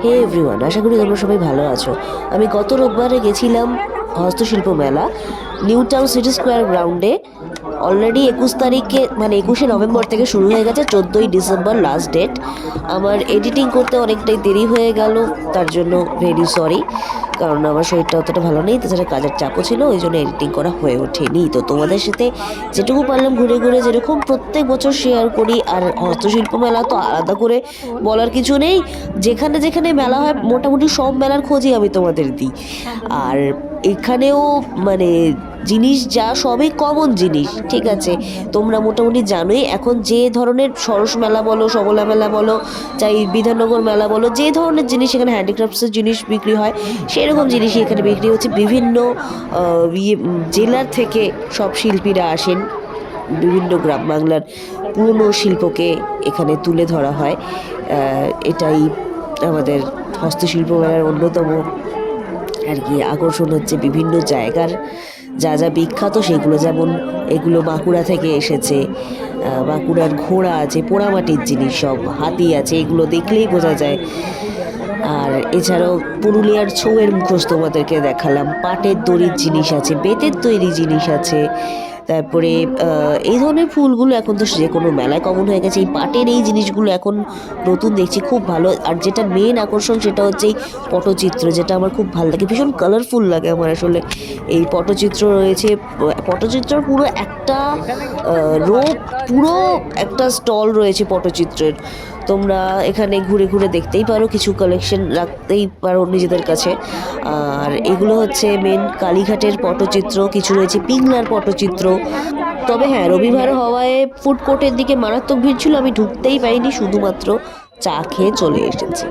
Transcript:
হে everyone, আশা করি তোমরা সবাই ভালো আছো। আমি গত রোববারে গেছিলাম হস্তশিল্প মেলা নিউ টাউন সিটি স্কোয়ার গ্রাউন্ডে। অলরেডি 21 তারিখে মানে 21শে নভেম্বর থেকে শুরু হয়ে গেছে, 14ই ডিসেম্বর লাস্ট ডেট। আমার এডিটিং করতে অনেকটাই দেরি হয়ে গেল, তার জন্য ভেরি সরি, কারণ আমার শরীরটা অতটা ভালো নেই, তাছাড়া কাজের চাপও ছিল, ওই জন্য এডিটিং করা হয়ে ওঠেনি। তো তোমাদের সাথে যেটুকু পারলাম ঘুরে ঘুরে যেরকম প্রত্যেক বছর শেয়ার করি। আর হস্তশিল্প মেলা তো আলাদা করে বলার কিছু নেই, যেখানে যেখানে মেলা হয় মোটামুটি সব মেলার খোঁজই আমি তোমাদের দিই। আর এখানেও মানে জিনিস যা সবই কমন জিনিস, ঠিক আছে? তোমরা মোটামুটি জানোই এখন যে ধরনের সরস মেলা বলো, সবলা মেলা বলো, চাই বিধাননগর মেলা বলো, যে ধরনের জিনিস এখানে হ্যান্ডিক্রাফটসের জিনিস বিক্রি হয় সেরকম জিনিসই এখানে বিক্রি হচ্ছে। বিভিন্ন জেলার থেকে সব শিল্পীরা আসেন, বিভিন্ন গ্রাম বাংলার পুরনো শিল্পকে এখানে তুলে ধরা হয়। এটাই আমাদের হস্তশিল্প মেলার অন্যতম আর কি আকর্ষণ হচ্ছে বিভিন্ন জায়গার যা যা বিখ্যাত সেগুলো, যেমন এগুলো বাঁকুড়া থেকে এসেছে। বাঁকুড়ার ঘোড়া আছে, পোড়ামাটির জিনিস, সব হাতি আছে, এগুলো দেখলেই বোঝা যায়। আর এছাড়াও পুরুলিয়ার ছৌয়ের মুখোশ তোমাদেরকে দেখালাম, পাটের দড়ির জিনিস আছে, বেতের তৈরি জিনিস আছে। তারপরে এই ধরনের ফুলগুলো এখন তো যে কোনো মেলায় কমন হয়ে গেছে। এই পাটের এই জিনিসগুলো এখন নতুন দেখছি, খুব ভালো। আর যেটা মেন আকর্ষণ সেটা হচ্ছে এই পটচিত্র, যেটা আমার খুব ভালো লাগে, ভীষণ কালারফুল লাগে আমার আসলে। এই পটচিত্র রয়েছে, পটচিত্র পুরো একটা রো, পুরো একটা স্টল রয়েছে পটচিত্রের। তোমরা এখানে ঘুরে ঘুরে দেখতেই পারো, কিছু কালেকশন রাখতেই পারো নিজেদের কাছে। আর এগুলো হচ্ছে মেন কালীঘাটের পটচিত্র, কিছু রয়েছে পিংলার পটচিত্র। তবে হ্যাঁ, রবিবার হওয়ায় ফুড কোর্টের দিকে মারাত্মক ভিড় ছিল, আমি ঢুকতেই পারিনি, শুধুমাত্র চা খেয়ে চলে এসেছি।